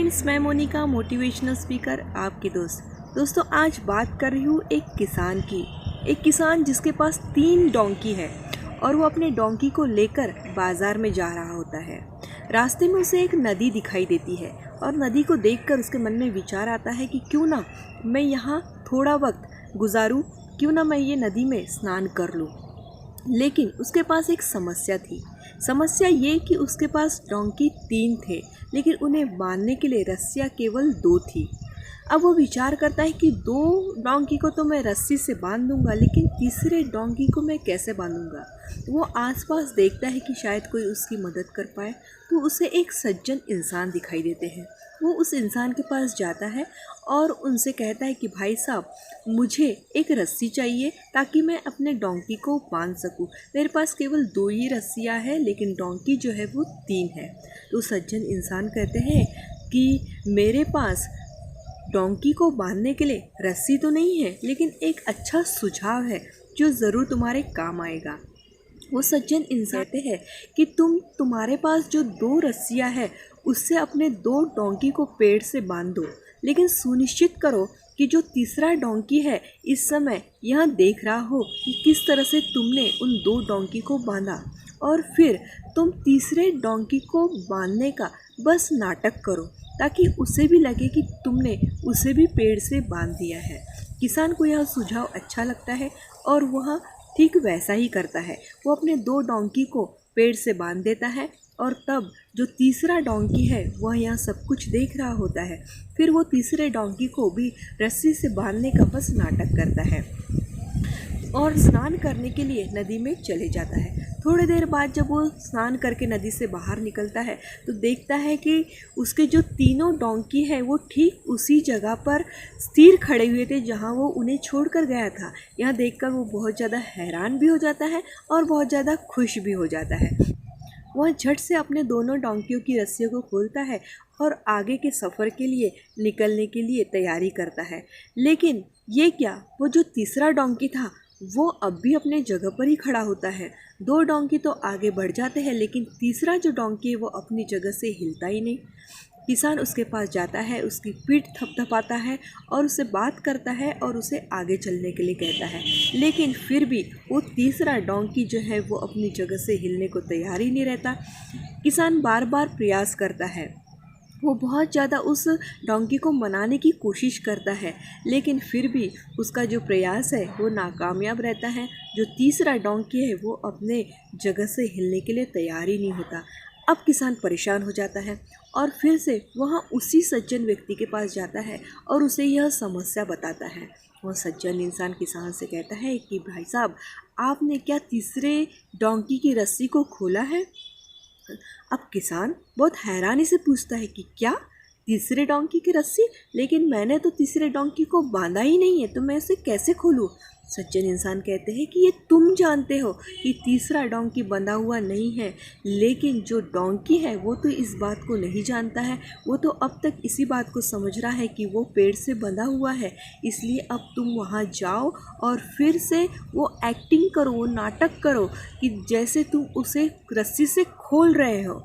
Friends, मैं Monika motivational speaker आपके दोस्तों आज बात कर रही हूँ एक किसान की। एक किसान जिसके पास 3 डोंकी है और वो अपने डोंकी को लेकर बाज़ार में जा रहा होता है। रास्ते में उसे एक नदी दिखाई देती है और नदी को देखकर उसके मन में विचार आता है कि क्यों ना मैं यहाँ थोड़ा वक्त गुजारूँ, क्यों ना मैं ये नदी में स्नान कर लूँ। लेकिन उसके पास एक समस्या थी। समस्या ये कि उसके पास डोंकी 3 थे, लेकिन उन्हें बांधने के लिए रस्सियाँ केवल 2 थी। अब वो विचार करता है कि 2 डोंकी को तो मैं रस्सी से बांध दूंगा, लेकिन तीसरे डोंकी को मैं कैसे बांधूंगा। वो आसपास देखता है कि शायद कोई उसकी मदद कर पाए, तो उसे एक सज्जन इंसान दिखाई देते हैं। वो उस इंसान के पास जाता है और उनसे कहता है कि भाई साहब, मुझे एक रस्सी चाहिए ताकि मैं अपने डोंकी को बांध सकूं। मेरे पास केवल 2 ही रस्सियां हैं, लेकिन डोंकी जो है वो 3 है। तो सज्जन इंसान कहते हैं कि मेरे पास डोंकी को बांधने के लिए रस्सी तो नहीं है, लेकिन एक अच्छा सुझाव है जो ज़रूर तुम्हारे काम आएगा। वो सज्जन इंसान कहते हैं कि तुम्हारे पास जो 2 रस्सियाँ हैं उससे अपने 2 डोंकी को पेड़ से बांध दो, लेकिन सुनिश्चित करो कि जो तीसरा डोंकी है इस समय यह देख रहा हो कि किस तरह से तुमने उन 2 डोंकी को बांधा, और फिर तुम तीसरे डोंकी को बांधने का बस नाटक करो ताकि उसे भी लगे कि तुमने उसे भी पेड़ से बांध दिया है। किसान को यह सुझाव अच्छा लगता है और वह ठीक वैसा ही करता है। वो अपने 2 डोंकी को पेड़ से बांध देता है और तब जो तीसरा डोंकी है वह यह सब कुछ देख रहा होता है। फिर वो तीसरे डोंकी को भी रस्सी से बांधने का बस नाटक करता है और स्नान करने के लिए नदी में चले जाता है। थोड़ी देर बाद जब वो स्नान करके नदी से बाहर निकलता है तो देखता है कि उसके जो तीनों डोंकी है वो ठीक उसी जगह पर स्थिर खड़े हुए थे जहाँ वो उन्हें छोड़कर गया था। यह देखकर वो बहुत ज़्यादा हैरान भी हो जाता है और बहुत ज़्यादा खुश भी हो जाता है। वह झट से अपने दोनों डोंकियों की रस्सियों को खोलता है और आगे के सफ़र के लिए निकलने के लिए तैयारी करता है। लेकिन ये क्या, वो जो तीसरा डोंकी था वो अब भी अपने जगह पर ही खड़ा होता है। 2 डोंकी तो आगे बढ़ जाते हैं, लेकिन तीसरा जो डोंकी है वो अपनी जगह से हिलता ही नहीं। किसान उसके पास जाता है, उसकी पीठ थपथपाता है और उससे बात करता है और उसे आगे चलने के लिए कहता है, लेकिन फिर भी वो तीसरा डोंकी जो है वो अपनी जगह से हिलने को तैयार ही नहीं रहता। किसान बार बार प्रयास करता है, वो बहुत ज़्यादा उस डोंकी को मनाने की कोशिश करता है, लेकिन फिर भी उसका जो प्रयास है वो नाकामयाब रहता है। जो तीसरा डोंकी है वो अपने जगह से हिलने के लिए तैयार ही नहीं होता। अब किसान परेशान हो जाता है और फिर से वहाँ उसी सज्जन व्यक्ति के पास जाता है और उसे यह समस्या बताता है। वह सज्जन इंसान किसान से कहता है कि भाई साहब, आपने क्या तीसरे डोंकी की रस्सी को खोला है? अब किसान बहुत हैरानी से पूछता है कि क्या तीसरे डोंकी की रस्सी? लेकिन मैंने तो तीसरे डोंकी को बांधा ही नहीं है, तो मैं इसे कैसे खोलूं? सज्जन इंसान कहते हैं कि ये तुम जानते हो कि तीसरा डोंकी बंधा हुआ नहीं है, लेकिन जो डोंकी है वो तो इस बात को नहीं जानता है। वो तो अब तक इसी बात को समझ रहा है कि वो पेड़ से बंधा हुआ है। इसलिए अब तुम वहाँ जाओ और फिर से वो एक्टिंग करो, वो नाटक करो कि जैसे तुम उसे रस्सी से खोल रहे हो।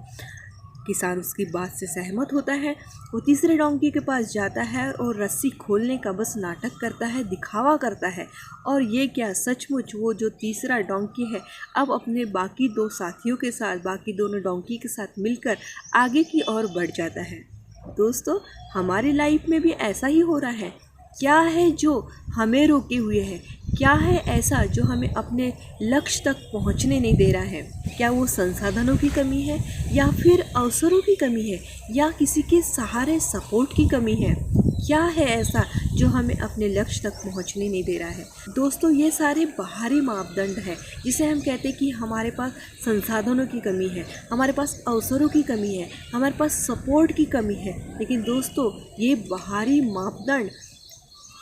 किसान उसकी बात से सहमत होता है। वो तीसरे डोंकी के पास जाता है और रस्सी खोलने का बस नाटक करता है, दिखावा करता है। और ये क्या, सचमुच वो जो तीसरा डोंकी है अब अपने बाकी 2 साथियों के साथ, बाकी दोनों डोंकी के साथ मिलकर आगे की ओर बढ़ जाता है। दोस्तों, हमारी लाइफ में भी ऐसा ही हो रहा है। क्या है जो हमें रोके हुए है? क्या है ऐसा जो हमें अपने लक्ष्य तक पहुंचने नहीं दे रहा है? क्या वो संसाधनों की कमी है, या फिर अवसरों की कमी है, या किसी के सहारे सपोर्ट की कमी है? क्या है ऐसा जो हमें अपने लक्ष्य तक पहुंचने नहीं दे रहा है? दोस्तों, ये सारे बाहरी मापदंड है जिसे हम कहते हैं कि हमारे पास संसाधनों की कमी है, हमारे पास अवसरों की कमी है, हमारे पास सपोर्ट की कमी है। लेकिन दोस्तों, ये बाहरी मापदंड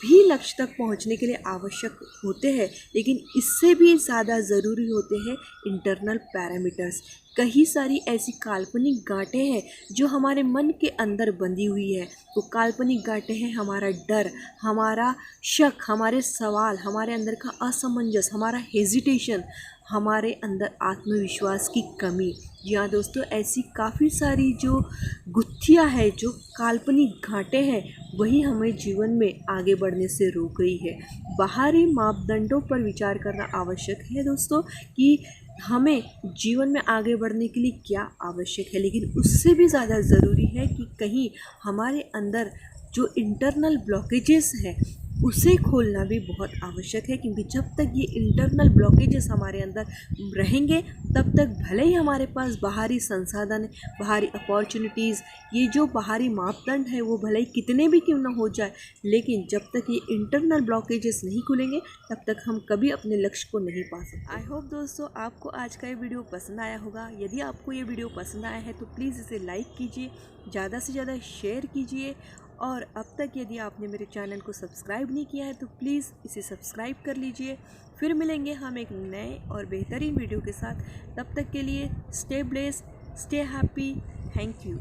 भी लक्ष्य तक पहुंचने के लिए आवश्यक होते हैं, लेकिन इससे भी ज़्यादा ज़रूरी होते हैं इंटरनल पैरामीटर्स। कई सारी ऐसी काल्पनिक गांठें हैं जो हमारे मन के अंदर बंधी हुई है। वो काल्पनिक गांठें हैं हमारा डर, हमारा शक, हमारे सवाल, हमारे अंदर का असमंजस, हमारा हेजिटेशन, हमारे अंदर आत्मविश्वास की कमी। जी हाँ दोस्तों, ऐसी काफ़ी सारी जो गुत्थियाँ है, जो काल्पनिक घाटे हैं, वही हमें जीवन में आगे बढ़ने से रोक रही है। बाहरी मापदंडों पर विचार करना आवश्यक है दोस्तों कि हमें जीवन में आगे बढ़ने के लिए क्या आवश्यक है, लेकिन उससे भी ज़्यादा ज़रूरी है कि कहीं हमारे अंदर जो इंटरनल ब्लॉकेजेस है उसे खोलना भी बहुत आवश्यक है, क्योंकि जब तक ये इंटरनल ब्लॉकेजेस हमारे अंदर रहेंगे तब तक भले ही हमारे पास बाहरी संसाधन, बाहरी अपॉर्चुनिटीज़, ये जो बाहरी मापदंड है वो भले ही कितने भी क्यों ना हो जाए, लेकिन जब तक ये इंटरनल ब्लॉकेजेस नहीं खुलेंगे तब तक हम कभी अपने लक्ष्य को नहीं पा सकते। आई होप दोस्तों आपको आज का ये वीडियो पसंद आया होगा। यदि आपको ये वीडियो पसंद आया है तो प्लीज़ इसे लाइक कीजिए, ज़्यादा से ज़्यादा शेयर कीजिए, और अब तक यदि आपने मेरे चैनल को सब्सक्राइब नहीं किया है तो प्लीज़ इसे सब्सक्राइब कर लीजिए। फिर मिलेंगे हम एक नए और बेहतरीन वीडियो के साथ। तब तक के लिए stay blessed, stay happy, thank you.